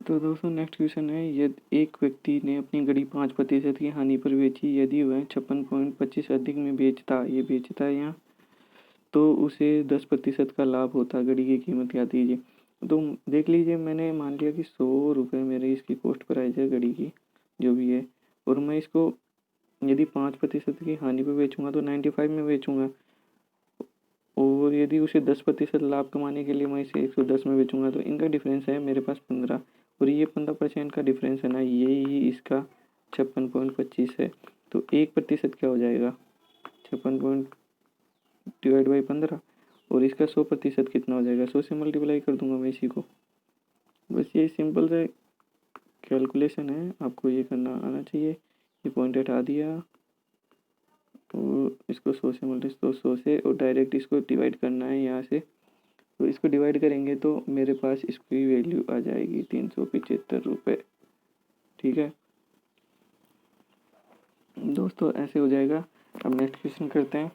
तो दोस्तों next question है, यदि एक व्यक्ति ने अपनी घड़ी 5% की हानि पर बेची, यदि वह 56.25 अधिक में बेचता है यहाँ, तो उसे 10% का लाभ होता। घड़ी की कीमत क्या दीजिए। तो देख लीजिए, मैंने मान लिया कि 100 रुपये मेरे इसकी कॉस्ट प्राइस है घड़ी की जो भी है, और मैं इसको यदि 5% की हानि पर बेचूंगा तो 95 में बेचूंगा, और यदि उसे 10% लाभ कमाने के लिए मैं इसे 110 में बेचूंगा, तो इनका डिफरेंस है मेरे पास 15, और ये 15% का डिफरेंस है ना, यही इसका 56.25 है। तो 1% क्या हो जाएगा, 56 डिवाइड बाई 15, और इसका 100% कितना हो जाएगा, 100 से मल्टीप्लाई कर दूंगा मैं इसी को। बस ये सिंपल से कैलकुलेशन है, आपको ये करना आना चाहिए। ये पॉइंट हटा दिया और इसको 100 से मल्टीप्लाई, तो 100 से, और डायरेक्ट इसको डिवाइड करना है यहाँ से। तो इसको डिवाइड करेंगे तो मेरे पास इसकी वैल्यू आ जाएगी 375 रुपये। ठीक है दोस्तों, ऐसे हो जाएगा। अब नेक्स्ट क्वेश्चन करते हैं।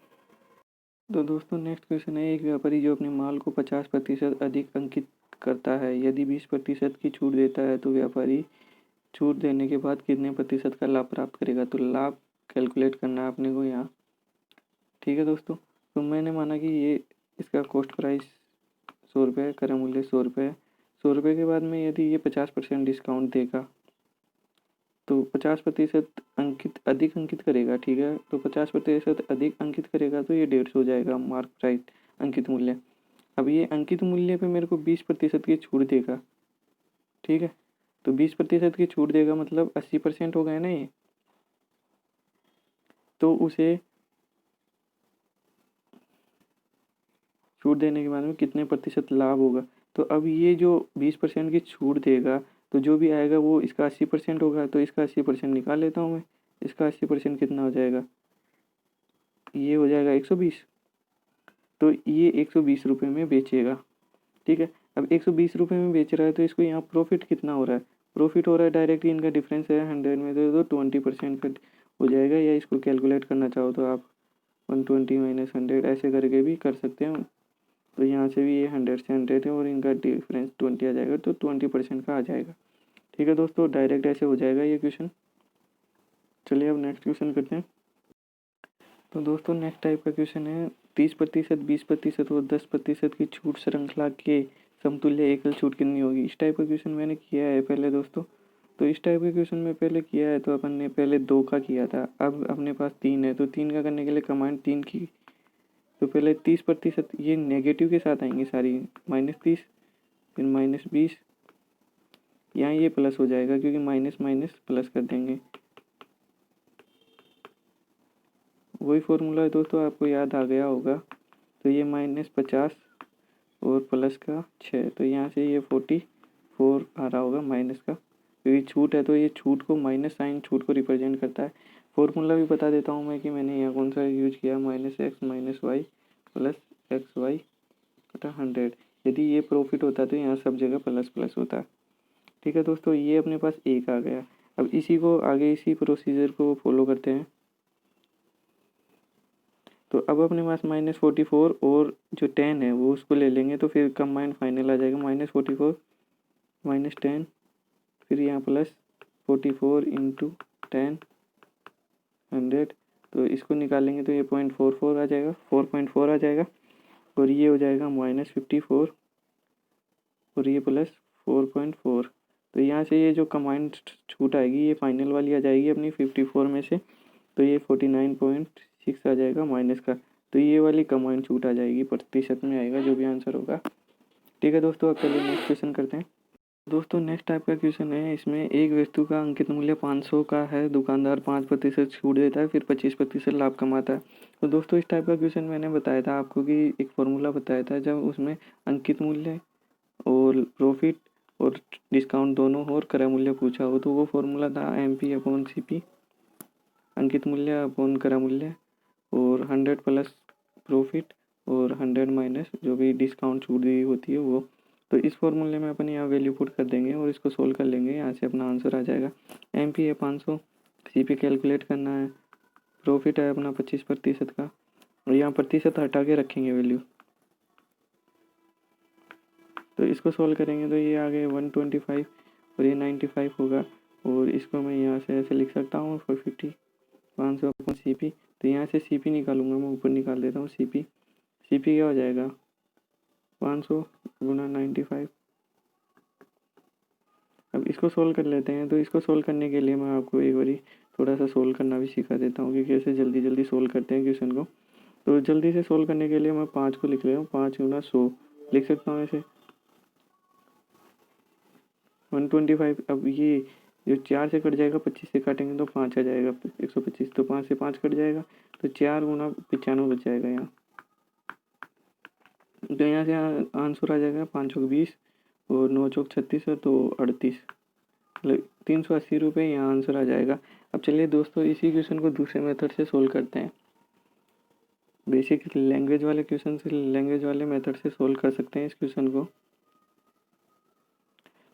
तो दोस्तों नेक्स्ट क्वेश्चन है, एक व्यापारी जो अपने माल को 50% अधिक अंकित करता है, यदि 20% की छूट देता है, तो व्यापारी छूट देने के बाद कितने प्रतिशत का लाभ प्राप्त करेगा। तो लाभ कैलकुलेट करना है अपने को यहाँ। ठीक है दोस्तों, तो मैंने माना कि ये इसका कॉस्ट प्राइस 100 रुपये, क्रय मूल्य 100 रुपये। 100 रुपये के बाद में यदि ये 50% डिस्काउंट देगा तो 50% अधिक अंकित करेगा। ठीक है, तो 50% अधिक अंकित करेगा तो ये 150 हो जाएगा मार्क प्राइस, अंकित मूल्य। अब ये अंकित मूल्य पे मेरे को 20% की छूट देगा। ठीक है, तो 20% की छूट देगा मतलब 80% हो गए ना ये, तो उसे छूट देने के बाद में कितने प्रतिशत लाभ होगा। तो अब ये जो 20% की छूट देगा, तो जो भी आएगा वो इसका 80% होगा, तो इसका 80% निकाल लेता हूँ मैं। इसका 80% कितना हो जाएगा, ये हो जाएगा 120। तो ये 120 रुपये में बेचेगा। ठीक है, अब 120 रुपये में बेच रहा है, तो इसको यहाँ प्रॉफिट कितना हो रहा है, प्रॉफिट हो रहा है डायरेक्टली, इनका डिफरेंस है 100 में, तो 20% का हो जाएगा। या इसको कैलकुलेट करना चाहो तो आप 120 माइनस 100 ऐसे करके भी कर सकते हैं। तो यहाँ से भी ये 100 से 100 है और इनका डिफरेंस 20 आ जाएगा, तो 20% का आ जाएगा। ठीक है दोस्तों, डायरेक्ट ऐसे हो जाएगा ये क्वेश्चन। चलिए अब नेक्स्ट क्वेश्चन करते हैं। तो दोस्तों नेक्स्ट टाइप का क्वेश्चन है, 30%, 20% और 10% की छूट श्रृंखला के समतुल्य एकल छूट कितनी होगी। इस टाइप का क्वेश्चन मैंने किया है पहले दोस्तों। तो इस टाइप के क्वेश्चन में पहले किया है, तो अपन ने पहले 2 का किया था, अब अपने पास 3 है, तो 3 का करने के लिए कमांड 3 की। तो पहले 30%, ये नेगेटिव के साथ आएंगी सारी, -30, फिर -20, यहाँ ये प्लस हो जाएगा क्योंकि माइनस माइनस प्लस कर देंगे। वही फॉर्मूला है दोस्तों, आपको याद आ गया होगा। तो ये -50 और प्लस का 6, तो यहाँ से ये 44 आ रहा होगा माइनस का, क्योंकि छूट है तो ये छूट को माइनस साइन छूट को रिप्रेजेंट करता है। फॉर्मूला भी बता देता हूँ मैं कि मैंने यहाँ कौन सा यूज किया, -x - y प्लस XY बटा 100। यदि ये प्रॉफिट होता तो यहाँ सब जगह प्लस प्लस होता। ठीक है दोस्तों, ये अपने पास 1 आ गया। अब इसी को आगे इसी प्रोसीजर को फॉलो करते हैं। तो अब अपने पास -44 और जो 10 है वो उसको ले लेंगे, तो फिर कंबाइंड फाइनल आ जाएगा -44 -10, फिर यहाँ प्लस 44 इंटू 10 100। तो इसको निकालेंगे तो ये 0.44 आ जाएगा, 4.4 आ जाएगा, और ये हो जाएगा -54 और ये प्लस 4.4। तो यहाँ से ये जो कंबाइंड छूट आएगी ये फाइनल वाली आ जाएगी अपनी 54 में से, तो ये 49.6 आ जाएगा माइनस का। तो ये वाली कंबाइंड छूट आ जाएगी, प्रतिशत में आएगा जो भी आंसर होगा। ठीक है दोस्तों, अब चलिए नेक्स्ट क्वेश्चन करते हैं। दोस्तों नेक्स्ट टाइप का क्वेश्चन है, इसमें एक वस्तु का अंकित मूल्य 500 का है, दुकानदार 5% छूट देता है, फिर 25% लाभ कमाता है। तो दोस्तों इस टाइप का क्वेश्चन मैंने बताया था आपको कि एक फॉर्मूला बताया था, जब उसमें अंकित मूल्य और प्रॉफिट और डिस्काउंट दोनों हो और क्रय मूल्य पूछा हो, तो वो फॉर्मूला था MP/CP, अंकित मूल्य अपॉन क्रय मूल्य, और 100 प्लस प्रॉफिट और 100 माइनस जो भी डिस्काउंट छूट दी होती है वो। तो इस फॉर्मूले में अपन यहाँ वैल्यू पुट कर देंगे और इसको सोल्व कर लेंगे, यहाँ से अपना आंसर आ जाएगा। MP है 500, CP कैलकुलेट करना है, प्रॉफिट है अपना 25% का, और यहाँ प्रतिशत हटा के रखेंगे वैल्यू। तो इसको सोल्व करेंगे तो ये आ गए 125, और ये 95 होगा। और इसको मैं यहाँ से ऐसे लिख सकता हूँ 450 500 अपन CP। तो यहाँ से CP निकालूंगा, मैं ऊपर निकाल देता हूँ CP क्या हो जाएगा 500 गुना 95। अब इसको सोल्व कर लेते हैं। तो इसको सोल्व करने के लिए मैं आपको एक बारी थोड़ा सा सोल्व करना भी सिखा देता हूँ कि कैसे जल्दी जल्दी सोल्व करते हैं क्वेश्चन को। तो जल्दी से सोल्व करने के लिए मैं 5 को लिख रहा हूँ, 5 गुना 100 लिख सकता हूँ ऐसे 125। अब ये जो 4 से कट जाएगा 25 से काटेंगे तो 5 आ जाएगा 125। तो 5 से 5 कट जाएगा तो 4 गुना 95 बच जाएगा यहाँ। तो यहाँ से आंसर आ जाएगा 5 चौक 20 और 9 चौक 36 है तो 38, मतलब 380 रुपये यहाँ आंसर आ जाएगा। अब चलिए दोस्तों इसी क्वेश्चन को दूसरे मेथड से सोल्व करते हैं। बेसिक लैंग्वेज वाले क्वेश्चन से लैंग्वेज वाले मेथड से सोल्व कर सकते हैं इस क्वेश्चन को।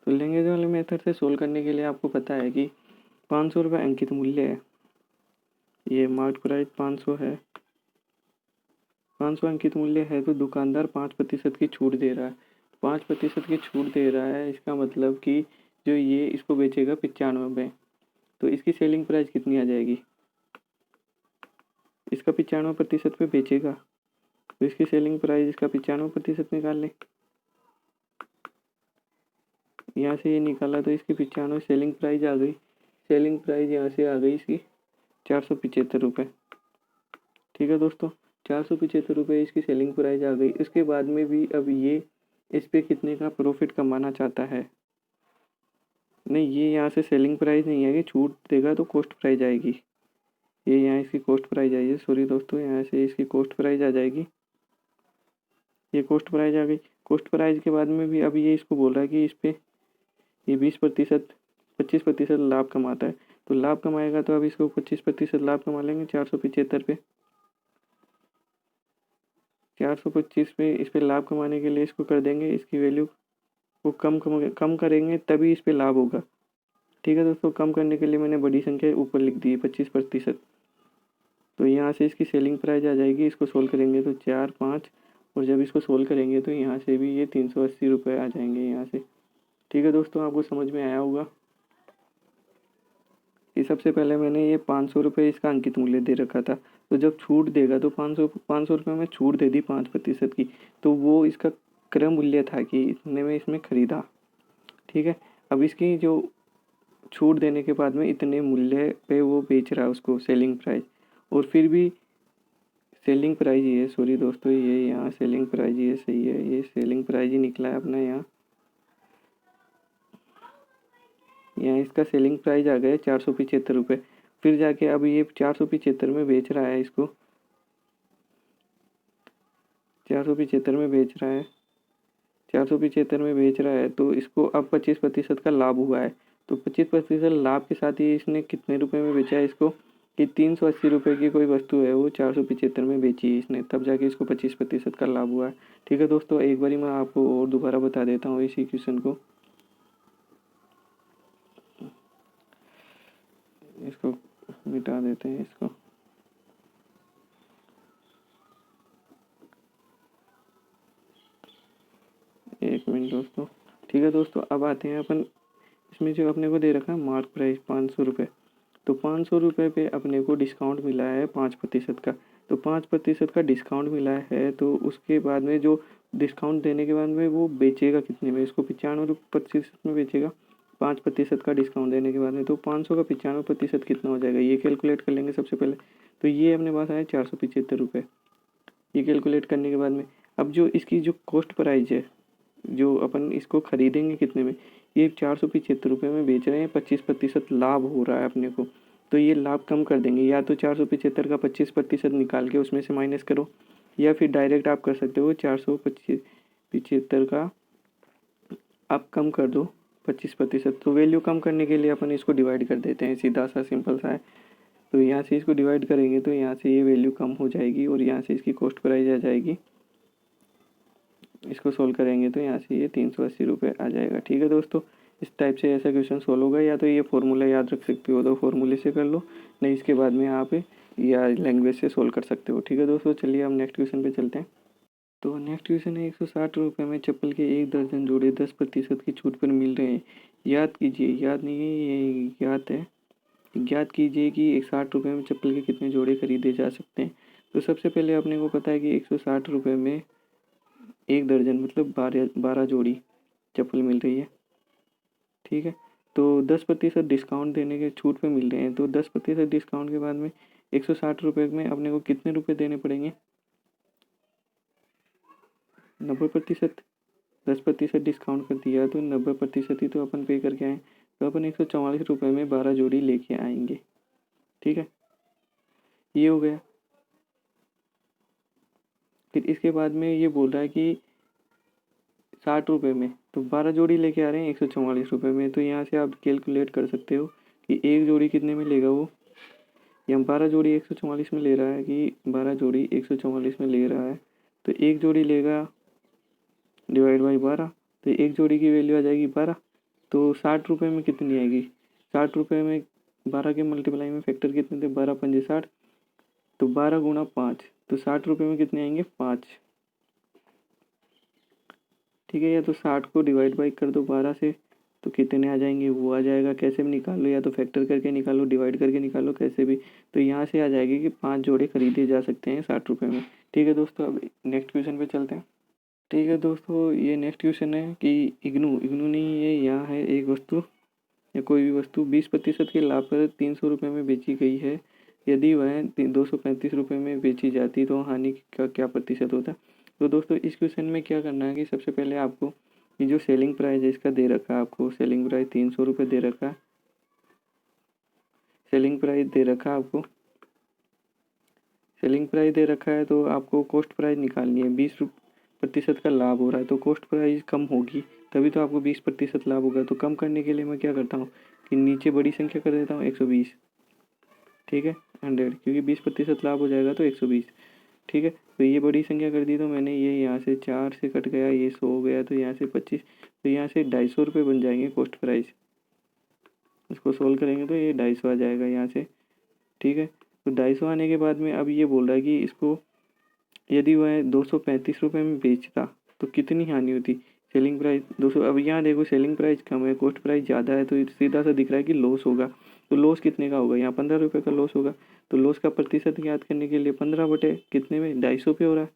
तो लैंग्वेज वाले मेथड से सोल्व करने के लिए आपको पता है कि 500 रुपये अंकित मूल्य है, ये मार्केट प्राइस 500 है। 500 अंकित मूल्य है तो दुकानदार 5% की छूट दे रहा है। 5% की छूट दे रहा है, इसका मतलब कि जो ये इसको बेचेगा 95 में, तो इसकी सेलिंग प्राइस कितनी आ जाएगी। इसका 95% पे बेचेगा तो इसकी सेलिंग प्राइस इसका 95% निकाल लें। यहाँ से ये निकाला तो इसकी 95 सेलिंग प्राइस आ गई। सेलिंग प्राइस यहाँ से आ गई इसकी 475 रुपये। ठीक है दोस्तों, 475 रुपये इसकी सेलिंग प्राइस आ गई। इसके बाद में भी अब ये इस पर कितने का प्रॉफिट कमाना चाहता है। नहीं, ये यहाँ से सेलिंग प्राइस नहीं आएगी, छूट देगा तो कॉस्ट प्राइस आएगी। ये यहाँ इसकी कॉस्ट प्राइस आएगी, सॉरी दोस्तों, यहाँ से इसकी कॉस्ट प्राइस आ जाएगी। ये कॉस्ट प्राइस आ गई। कॉस्ट प्राइस के बाद में भी अब ये इसको बोल रहा है कि इस पर ये 20% 25% लाभ कमाता है। तो लाभ कमाएगा तो अब इसको 25% लाभ कमा लेंगे 475 पे। 425 पे इस पर लाभ कमाने के लिए इसको कर देंगे, इसकी वैल्यू को कम करेंगे तभी इस पर लाभ होगा। ठीक है दोस्तों, कम करने के लिए मैंने बड़ी संख्या ऊपर लिख दी है 25%। तो यहाँ से इसकी सेलिंग प्राइस आ जाएगी। इसको सोल्व करेंगे तो 4 5, और जब इसको सोल्व करेंगे तो यहाँ से भी ये 380 रुपये आ जाएंगे यहाँ से। ठीक है दोस्तों, आपको समझ में आया होगा कि सबसे पहले मैंने ये 500 रुपये इसका अंकित मूल्य दे रखा था। तो जब छूट देगा तो 500 रुपये में छूट दे दी 5% की, तो वो इसका क्रय मूल्य था कि इतने में इसमें ख़रीदा। ठीक है, अब इसकी जो छूट देने के बाद में इतने मूल्य पे वो बेच रहा है उसको, सेलिंग प्राइस। और फिर भी सेलिंग प्राइस ये, सॉरी दोस्तों, ये यहाँ सेलिंग प्राइस ये सही है, ये सेलिंग प्राइस ही निकला है अपना यहाँ इसका सेलिंग प्राइस आ गया 475 रुपये। फिर जाके अब ये 475 में बेच रहा है, इसको 475 में बेच रहा है, 475 में बेच रहा है। तो इसको अब 25% का लाभ हुआ है। तो 25% लाभ के साथ ही इसने कितने रुपए में बेचा है इसको, कि 380 रुपये की कोई वस्तु है वो 475 में बेची है इसने, तब जाके इसको 25% का लाभ हुआ है। ठीक है दोस्तों, एक बारी मैं आपको और दोबारा बता देता हूँ इसी क्वेश्चन को। इसको मिटा देते हैं इसको। एक मिनट दोस्तों। ठीक है दोस्तों, अब आते हैं अपन इसमें जो अपने को दे रखा है मार्क प्राइस 500 रुपये। तो 500 रुपये पे अपने को डिस्काउंट मिला है 5% का। तो 5% का डिस्काउंट मिला है, तो उसके बाद में जो डिस्काउंट देने के बाद में वो बेचेगा कितने में, इसको 95% में बेचेगा 5% का डिस्काउंट देने के बाद में। तो 500 का 95% कितना हो जाएगा, ये कैलकुलेट कर लेंगे सबसे पहले। तो ये अपने पास आया 475 रुपये। ये कैलकुलेट करने के बाद में अब जो इसकी जो कॉस्ट प्राइस है, जो अपन इसको खरीदेंगे कितने में, ये 475 रुपये में बेच रहे हैं, 25% लाभ हो रहा है अपने को। तो ये लाभ कम कर देंगे, या तो 475 का 25% निकाल के उसमें से माइनस करो, या फिर डायरेक्ट आप कर सकते हो 475 का आप कम कर दो 25%। तो वैल्यू कम करने के लिए अपन इसको डिवाइड कर देते हैं, सीधा सा सिंपल सा है। तो यहाँ से इसको डिवाइड करेंगे तो यहाँ से ये वैल्यू कम हो जाएगी और यहाँ से इसकी कॉस्ट प्राइस आ जाएगी। इसको सोल्व करेंगे तो यहाँ से ये 380 रुपये आ जाएगा। ठीक है दोस्तों, इस टाइप से ऐसा क्वेश्चन सोल्व होगा। या तो ये फॉर्मूला याद रख सकते हो तो फॉर्मूले से कर लो, नहीं इसके बाद में आप या लैंग्वेज से सोल्व कर सकते हो। ठीक है दोस्तों, चलिए हम नेक्स्ट क्वेश्चन पे चलते हैं। तो नेक्स्ट क्वेश्चन है 160 रुपये में चप्पल के 1 दर्जन जोड़े 10% की छूट पर मिल रहे हैं। याद कीजिए, याद नहीं है ये ज्ञात है। ज्ञात कीजिए कि 60 रुपये में चप्पल के कितने जोड़े खरीदे जा सकते हैं। तो सबसे पहले अपने को पता है कि 160 रुपये में 1 दर्जन मतलब 12 जोड़ी चप्पल मिल रही है। ठीक है, तो 10% डिस्काउंट देने के छूट पे मिल रहे हैं, तो 10% डिस्काउंट के बाद में 160 रुपये में अपने को कितने रुपए देने पड़ेंगे? 90%। 10% डिस्काउंट कर दिया तो 90% ही तो अपन पे करके आए, तो अपन 144 रुपये में 12 जोड़ी लेके आएंगे। ठीक है, ये हो गया। फिर इसके बाद में ये बोल रहा है कि 60 रुपये में, तो 12 जोड़ी लेके आ रहे हैं 144 रुपये में, तो यहाँ से आप कैलकुलेट कर सकते हो कि एक जोड़ी कितने में लेगा वो। यहाँ 12 जोड़ी 144 में ले रहा है कि 12 जोड़ी 144 में ले रहा है, तो एक जोड़ी लेगा डिवाइड बाई 12, तो एक जोड़ी की वैल्यू आ जाएगी 12। तो 60 रुपये में कितनी आएगी? 60 रुपये में 12 के मल्टीप्लाई में फैक्टर कितने थे? 12 पंजे 60, तो 12 गुणा 5, तो 60 रुपये में कितने आएंगे? 5। ठीक है, या तो 60 को डिवाइड बाई कर दो 12 से, तो कितने आ जाएंगे वो आ जाएगा, कैसे भी निकाल लो, या तो फैक्टर करके निकालो, डिवाइड करके निकालो, कैसे भी। तो यहाँ से आ जाएगी कि 5 जोड़े खरीदे जा सकते हैं 60 रुपये में। ठीक है दोस्तों, अब नेक्स्ट क्वेश्चन पे चलते हैं। ठीक है दोस्तों, ये नेक्स्ट क्वेश्चन है कि इग्नू नहीं, ये यहाँ है एक वस्तु या कोई भी वस्तु 20% के लाभ पर 300 रुपये में बेची गई है। यदि वह 235 रुपये में बेची जाती तो हानि का क्या प्रतिशत होता? तो दोस्तों इस क्वेश्चन में क्या करना है कि सबसे पहले आपको ये जो सेलिंग प्राइस है इसका दे रखा है, आपको सेलिंग प्राइस 300 रुपये दे रखा है। सेलिंग प्राइस दे रखा है आपको, सेलिंग प्राइस दे रखा है, तो आपको कॉस्ट प्राइस निकालनी है। 20% का लाभ हो रहा है तो कॉस्ट प्राइस कम होगी, तभी तो आपको 20% लाभ होगा। तो कम करने के लिए मैं क्या करता हूँ कि नीचे बड़ी संख्या कर देता हूँ 120। ठीक है, 100, क्योंकि 20% लाभ हो जाएगा तो 120। ठीक है, तो ये बड़ी संख्या कर दी, तो मैंने ये यहाँ से 4 से कट गया, ये 100 हो गया, तो यहाँ से 25, तो यहाँ से 250 रुपये बन जाएंगे कॉस्ट प्राइस। इसको सोल्व करेंगे तो ये 250 आ जाएगा यहाँ से। ठीक है, तो 250 आने के बाद में अब ये बोल रहा है कि इसको यदि वह 235 रुपये में बेचता तो कितनी हानि होती? सेलिंग प्राइस 200, अब यहाँ देखो सेलिंग प्राइस कम है, कॉस्ट प्राइस ज़्यादा है, तो सीधा सा दिख रहा है कि लॉस होगा। तो लॉस कितने का होगा? यहाँ 15 रुपये का लॉस होगा। तो लॉस का प्रतिशत याद करने के लिए 15 बटे कितने में 250 पे हो रहा है,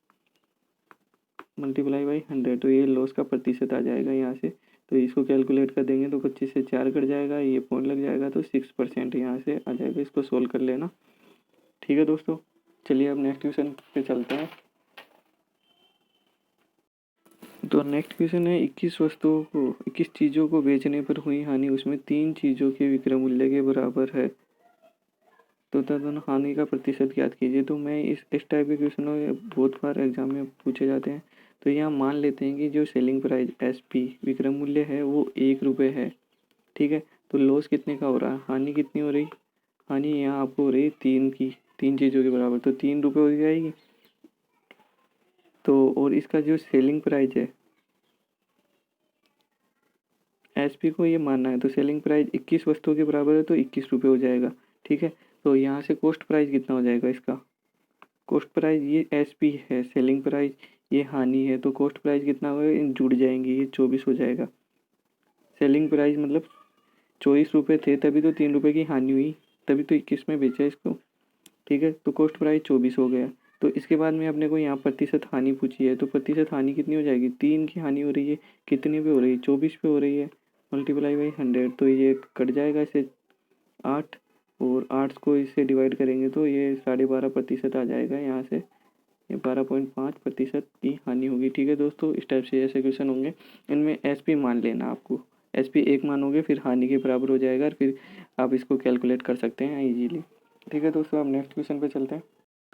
मल्टीप्लाई बाई 100, तो ये लॉस का प्रतिशत आ जाएगा यहाँ से। तो इसको कैलकुलेट कर देंगे तो 25 से 4 कट जाएगा, ये पॉइंट लग जाएगा, तो 6% यहाँ से आ जाएगा। इसको सोल्व कर लेना। ठीक है दोस्तों, चलिए अब नेक्स्ट क्वेश्चन पे चलते हैं। तो नेक्स्ट क्वेश्चन है 21 चीज़ों को बेचने पर हुई हानि उसमें 3 चीज़ों के विक्रय मूल्य के बराबर है, तो तदन हानि का प्रतिशत ज्ञात कीजिए। तो मैं इस टाइप के क्वेश्चन बहुत बार एग्जाम में पूछे जाते हैं। तो यहाँ मान लेते हैं कि जो सेलिंग प्राइस SP विक्रय मूल्य है वो 1 रुपये है। ठीक है, तो लॉस कितने का हो रहा है, हानि कितनी हो रही? हानि यहाँ आपको हो रही 3 चीज़ों के बराबर, तो 3 रुपये हो जाएगी। तो और इसका जो सेलिंग प्राइस है SP को ये मानना है, तो सेलिंग प्राइस 21 वस्तुओं के बराबर है, तो 21 रुपये हो जाएगा। ठीक है, तो यहाँ से कॉस्ट प्राइस कितना हो जाएगा इसका? कॉस्ट प्राइस ये SP है, सेलिंग प्राइस ये हानि है, तो कॉस्ट प्राइस कितना होगा? इन जुड़ जाएंगे, ये 24 हो जाएगा। सेलिंग प्राइस मतलब 24 रुपये थे, तभी तो 3 रुपये की हानि हुई, तभी तो 21 में बेचा इसको। ठीक है, तो कॉस्ट प्राइस 24 हो गया। तो इसके बाद में अपने को यहाँ प्रतिशत हानि पूछी है, तो प्रतिशत हानि कितनी हो जाएगी? 3 की हानि हो रही है, कितने पे हो रही है? 24 पे हो रही है, मल्टीप्लाई बाई 100, तो ये कट जाएगा इससे 8, और 8 को इससे डिवाइड करेंगे तो ये 12.5% आ जाएगा यहाँ से, ये 12.5% की हानि होगी। ठीक है दोस्तों, इस टाइप से ऐसे क्वेश्चन होंगे, इनमें SP मान लेना आपको, SP 1 मानोगे फिर हानि के बराबर हो जाएगा, और फिर आप इसको कैलकुलेट कर सकते हैं ईजीली। ठीक है दोस्तों, अब नेक्स्ट क्वेश्चन पे चलते हैं।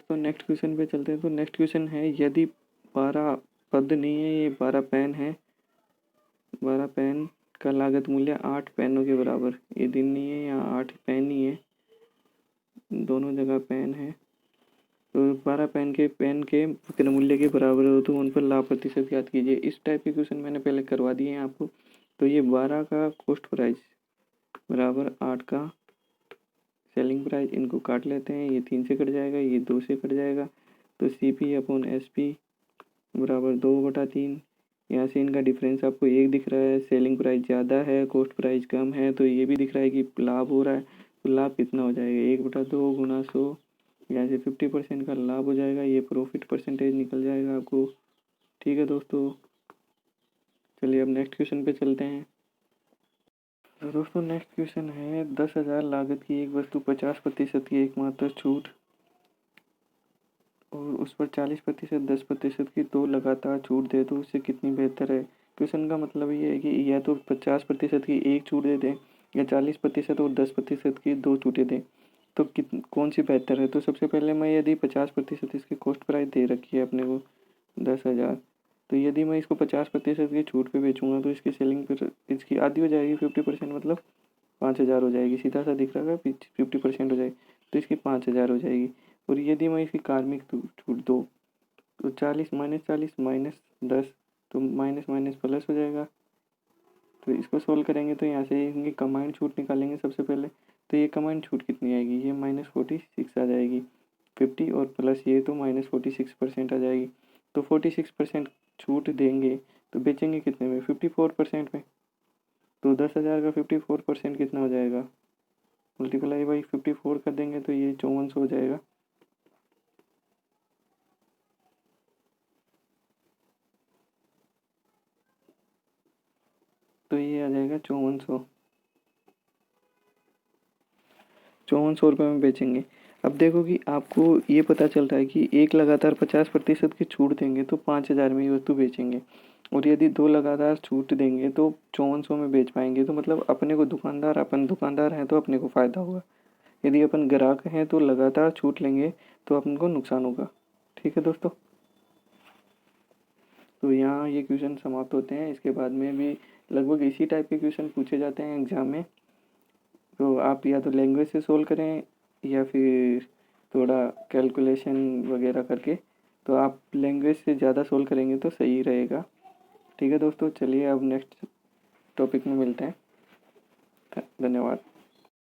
तो नेक्स्ट क्वेश्चन पे चलते हैं। तो नेक्स्ट क्वेश्चन है यदि 12 पद नहीं है, ये 12 पेन है, 12 पेन का लागत मूल्य 8 पेनों के बराबर, ये दिन नहीं है, यहाँ 8 पेन ही है, दोनों जगह पेन है, तो 12 पेन के विक्रय मूल्य के बराबर हो तो उन पर लाभ प्रतिशत ज्ञात कीजिए। इस टाइप के क्वेश्चन मैंने पहले करवा दिए हैं आपको। तो ये 12 का कॉस्ट प्राइस बराबर 8 का सेलिंग प्राइस, इनको काट लेते हैं, ये 3 से कट जाएगा, ये 2 से कट जाएगा, तो CP/SP बराबर 2/3, यहाँ से इनका डिफरेंस आपको 1 दिख रहा है, सेलिंग प्राइस ज़्यादा है, कॉस्ट प्राइस कम है, तो ये भी दिख रहा है कि लाभ हो रहा है। तो लाभ कितना हो जाएगा, 1/2 गुना 100, यहाँ से 50% का लाभ हो जाएगा। ये प्रॉफिट परसेंटेज निकल जाएगा आपको। ठीक है दोस्तों, चलिए अब नेक्स्ट क्वेश्चन पे चलते हैं। तो दोस्तों नेक्स्ट क्वेश्चन है 10,000 लागत की एक वस्तु 50% की एकमात्र छूट और उस पर 40%, 10% की दो लगातार छूट दे तो उससे कितनी बेहतर है। क्वेश्चन का मतलब ये है कि या तो 50% की एक छूट दे दें या 40% और 10% की दो छूटें दें, तो कौन सी बेहतर है। तो सबसे पहले मैं यदि 50% इसकी कॉस्ट प्राइस दे रखी है अपने को 10,000, तो यदि मैं इसको 50% की छूट पे बेचूंगा तो इसकी सेलिंग पर इसकी आधी हो जाएगी, 50% मतलब 5,000 हो जाएगी। सीधा सा दिख रहा है 50% हो जाएगी तो इसकी 5,000 हो जाएगी। और यदि मैं इसकी कार्मिक छूट दो तो 40 -40 -10 तो माइनस माइनस प्लस हो जाएगा। तो इसको सोल्व करेंगे तो यहाँ से इनकी कंबाइंड छूट निकालेंगे सबसे पहले। तो ये कंबाइंड छूट कितनी आएगी, ये -46 आ जाएगी। 50 और प्लस ये तो -46% आ जाएगी। तो 46% छूट देंगे तो बेचेंगे कितने में, 54% में। तो 10,000 का 54% कितना हो जाएगा, मल्टीप्लाई बाई 54 कर देंगे तो ये 5400 हो जाएगा। तो ये आ जाएगा 5400 रुपये में बेचेंगे। अब देखो कि आपको ये पता चल रहा है कि एक लगातार 50% की छूट देंगे तो 5,000 में ये वस्तु बेचेंगे, और यदि दो लगातार छूट देंगे तो 5400 में बेच पाएंगे। तो मतलब अपने को अपन दुकानदार हैं तो अपने को फ़ायदा होगा, यदि अपन ग्राहक हैं तो लगातार छूट लेंगे तो अपन को नुकसान होगा। ठीक है दोस्तों, तो यहाँ ये क्वेश्चन समाप्त होते हैं। इसके बाद में भी लगभग इसी टाइप के क्वेश्चन पूछे जाते हैं एग्ज़ाम में। तो आप या तो लैंग्वेज से सोल्व करें या फिर थोड़ा कैलकुलेशन वगैरह करके, तो आप लैंग्वेज से ज़्यादा सोल्व करेंगे तो सही रहेगा। ठीक है दोस्तों, चलिए अब नेक्स्ट टॉपिक में मिलते हैं। धन्यवाद।